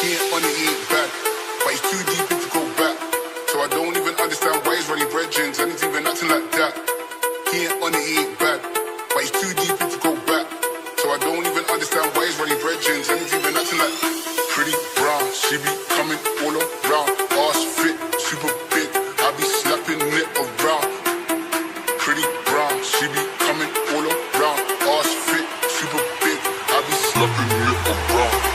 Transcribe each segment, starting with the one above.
He ain't on it, he ain't bad, but he's too deep in to go back. So I don't even understand why he's running brethrens and he's even acting like that. He ain't on it, he ain't bad, but he's too deep in to go back. So I don't even understand why he's running brethrens and he's even acting like pretty brown. She be coming all around, ass fit, super big. I be slapping it around. Pretty brown, she be coming all around, ass fit, super big. I be slapping it around.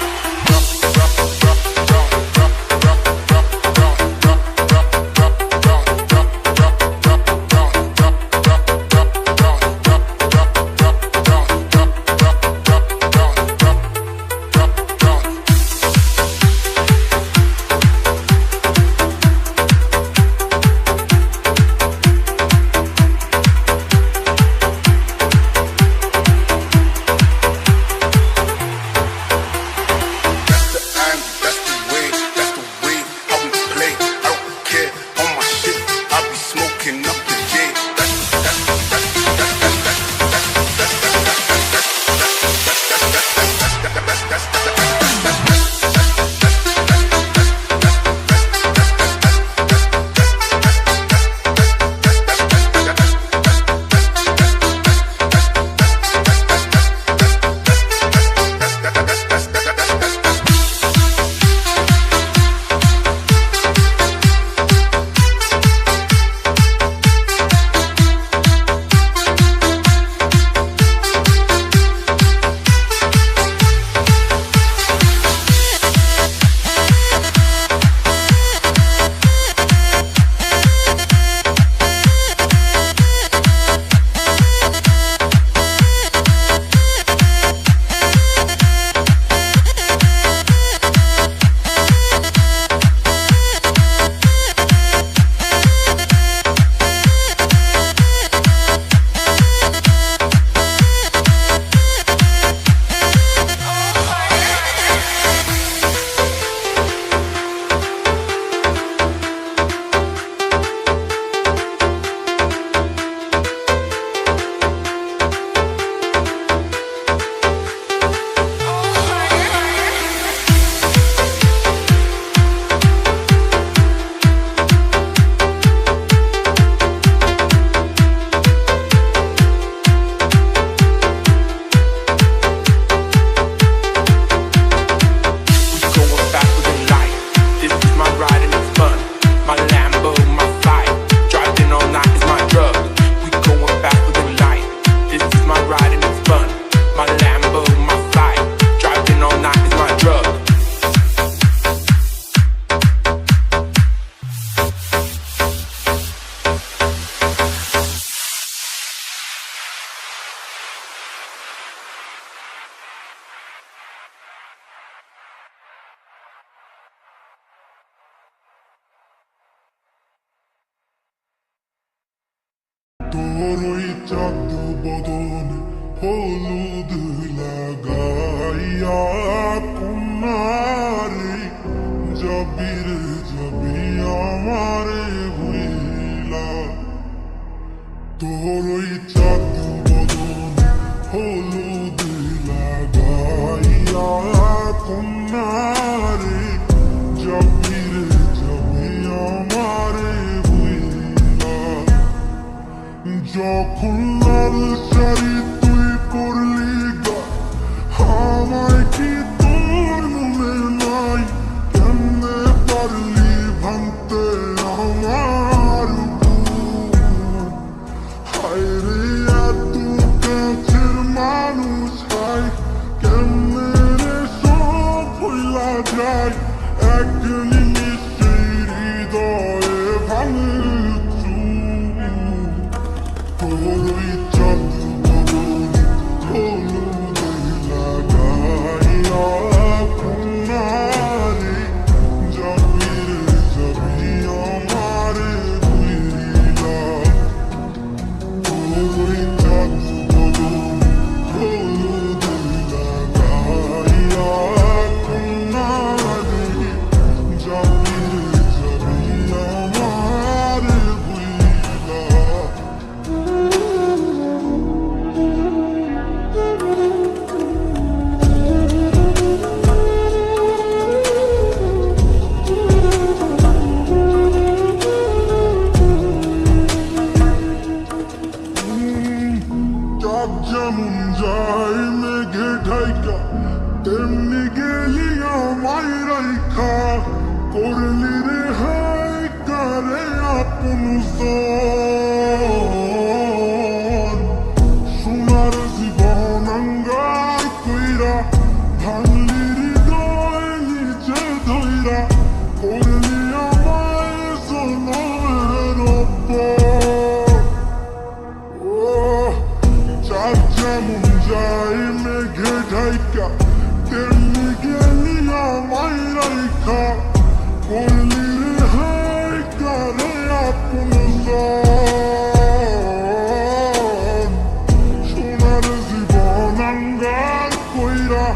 তোরই চাঁদ বদনে হলুদ লাগাইয়া কন্যারে যাবি রে যাবি আমারে ভুইলা তোরই চাঁদ বদনে হলুদ লাগাইয়া কন্যারে যাবি রে যাবি আমারে যখন লাল শাড়ি তুই পরলি গা আমায় কি তোর মনে নাই কেমনে পারলি ভাঙতে আমার হায় রে এত কাছের মানুষ হায় কেমনে রে সব ভুলা যায় এক নিমিষে হৃদয়ে ভাঙে তোরই চাঁদ বদনে হলুদ লাগাইয়া কন্যারে যাবি রে যাবি আমারে ভুইলা তোরই চাঁদ বদনে হলুদ লাগাইয়া কন্যারে তেমনি গেলি আমায় রাইখা করলি রে হাই কারে আপন সোনার জীবন আঙ্গার কইরা ভাঙলি হৃদয় নিচে ধইরা করলি আমায় সোনার চাঁদ যেমন যায় মেঘে ঢাইকা তেমনি গেলি আমায় রাইখা করলি রে হাই কারে আপন সোনার জীবন আঙ্গার কইরা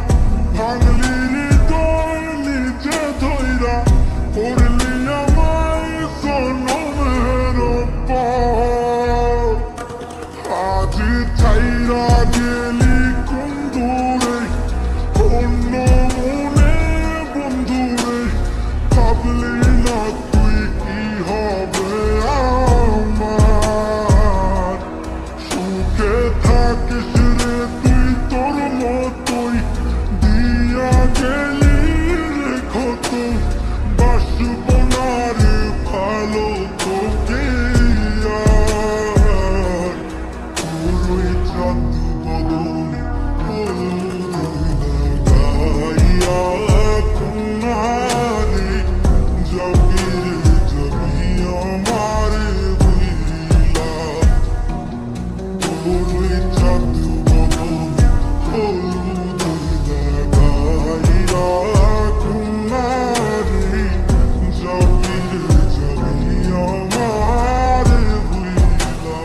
ভাঙলি হৃদয় নিচে ধইরা করলি আমায় সোনার আজ ছাইরা গেলি কোন দূরে অন্য মনে বন্ধুরে ভাবলি না তুই কি হবে আমার সুখে থাকিস রে তুই তোর মতোই দিয়া গেলি রে ক্ষত বাসব না রে ভালো তোকে আর পুরোই চাঁদ বদনে গাইয়া কুনারে যাবি রে যাবি আমারে বুইলা পুরোই চাঁদ বদনে গাইয়া কুনারে যাবি রে যাবি আমারে বুইলা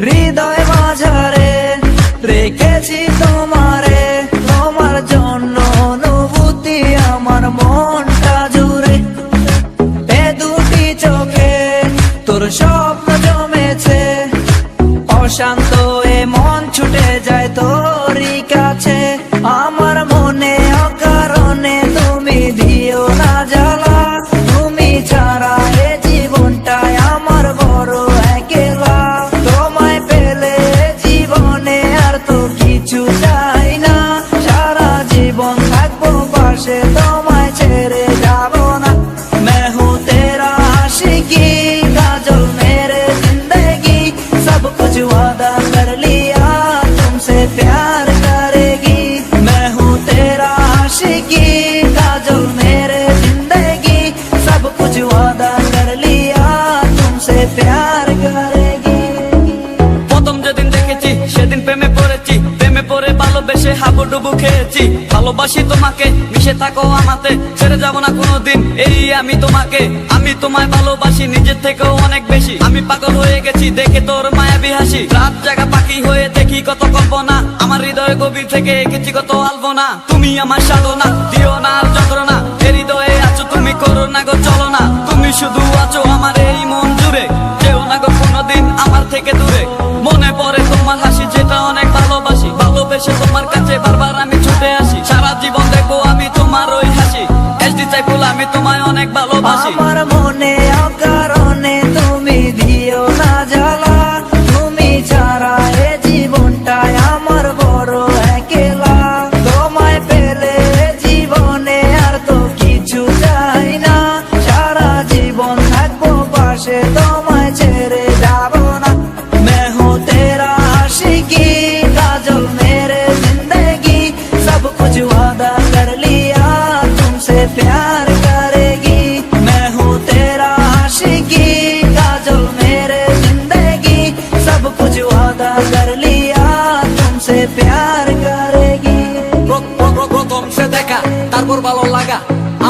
হৃদয় মাঝারে রেখেছি তোমারে, তোমার জন্য অনুভূতি আমার মনটা জুড়ে। এ দুটি চোখে তোর স্বপ্ন জমেছে, অশান্ত এ মন ছুটে যায় তোরই কাছে। আমার মনে অকারণে তুমি দিও না জ্বালা, তুমি ছাড়া এ জীবনটাই আমার বড় একলা। তোমায় পেলে জীবনে আর তো কিছু চাই না, সারা জীবন থাকবো পাশে, তোমায় ছেড়ে যাব না। मैं हूँ तेरा आशिकी, काजल मेरे जिंदगी, सब कुछ वादा कर लिया तुमसे प्यार करेगी। मैं हूँ तेरा आशिकी, काजल मेरे जिंदगी, सब कुछ वादा कर लिया तुमसे प्यार करेगी। প্রথম যেদিন দেখেছি সেদিন প্রেমে পড়েছি, প্রেমে পড়ে ভালোবেসে হাবুডুবু খেয়েছি। ভালোবাসি তোমাকে, মিশে থাকো আমাতে, ছেড়ে যাব না কোনোদিন এই আমি তোমাকে। আমি তোমায় ভালোবাসি নিজের থেকেও অনেক বেশি, আমি পাগল হয়ে গেছি দেখে তোর মায়াবী হাসি। রাত জাগা পাখি হয়ে দেখি কত কল্পনা, আমার হৃদয় গভীর থেকে এঁকেছি কত আলপনা। তুমি আমার সাধনা, দিও না আর যন্ত্রণা, এ হৃদয়ে আছো তুমি, করো না গো চলো না। তুমি শুধু আছো আমার এই মন জুড়ে, যেও না গো কোনোদিন আমার থেকে দূরে। মনে পড়ে তোমার হাসি যেটা অনেক ভালোবাসি, ভালোবেসে তোমার কাছে বারবার আমি ছুটে আসি। সারা জীবন দেখবো আমি তোমার ওই হাসি, এসডি চাইফুল আমি তোমায় অনেক ভালোবাসি। আমার মনে অকারণে তুমি দিও না জ্বালা, তুমি ছাড়া এ জীবনটাই আমার বড় একলা। তোমায় পেলে জীবনে আর তো কিছু চাই না, সারা জীবন থাকবো পাশে, তোমায় ছেড়ে যাব না। मैं हूँ तेरा आशिकी, काजल मेरे जिंदगी, सब कुछ वादा कर लिया तुमसे प्यार करेगी। मैं हूँ तेरा आशिकी, काजल मेरे जिंदगी, सब कुछ वादा कर लिया तुमसे प्यार करेगी। প্রথম সে দেখা তারপর ভালো লাগা,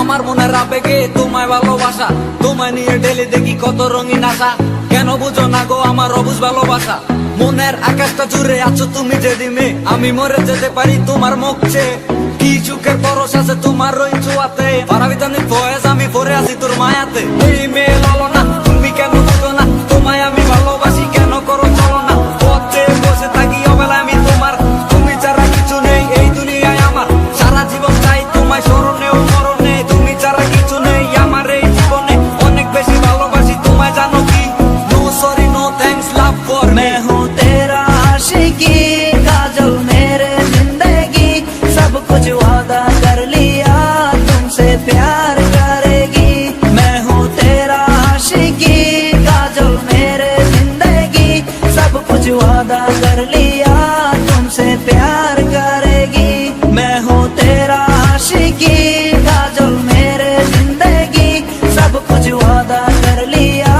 আমার মনের আবেগে তোমায় ভালোবাসা। তোমায় নিয়ে ডেলি দেখি কত রঙিন আশা, কেন কেন বুঝো না গো আমার অবুঝ ভালোবাসা? মনের আকাশটা জুড়ে আছো তুমি যে দিমে, আমি মরে যেতে পারি তোমার মুখ চেয়ে। কি সুখের পরশ আছে তোমার ওই ছোঁয়াতে, পারাবিতানি ভয়েস আমি পরে আছি তোর মায়াতে। এই মেয়ে ললনা তুমি কেন বুঝো না, তোমায় আমি ভালোবাসি কেন করো চলো না? পথে বসে থাকি অবেলায় আমি তোমার, তুমি ছাড়া কিছু নেই এই দুনিয়ায় আমার। সারা জীবন চাই তোমায় স্মরণে ও মরণে, তুমি ছাড়া কিছু নেই আমার এই জীবনে। অনেক বেশি ভালোবাসি তোমায় জানো কি? No sorry no thanks love for me. मैं हूँ तेरा आशिकी काजल मेरे जिंदगी, सब कुछ वादा कर लिया तुमसे प्यार करेगी। मैं हूँ तेरा आशिकी काजल मेरे जिंदगी, सब कुछ वादा कर लिया तुमसे प्यार करेगी। मैं हूँ तेरा आशिकी काजल मेरे जिंदगी, सब कुछ वादा कर लिया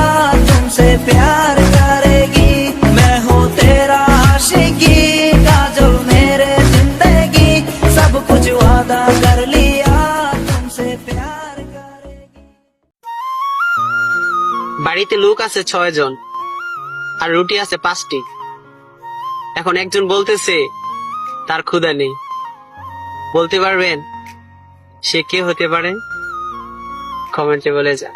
तुमसे प्यार करेगी। मैं हूँ तेरा आशिकी काजल मेरे जिंदगी, सब कुछ वादा कर लिया तुमसे प्यार करेगी। বাড়িতে লোক আছে 6 জন আর রুটি আছে 5টি। এখন একজন বলতেছে তার ক্ষুধা নেই। বলতে পারবেন সে কে হতে পারে? কমেন্টে বলে যান।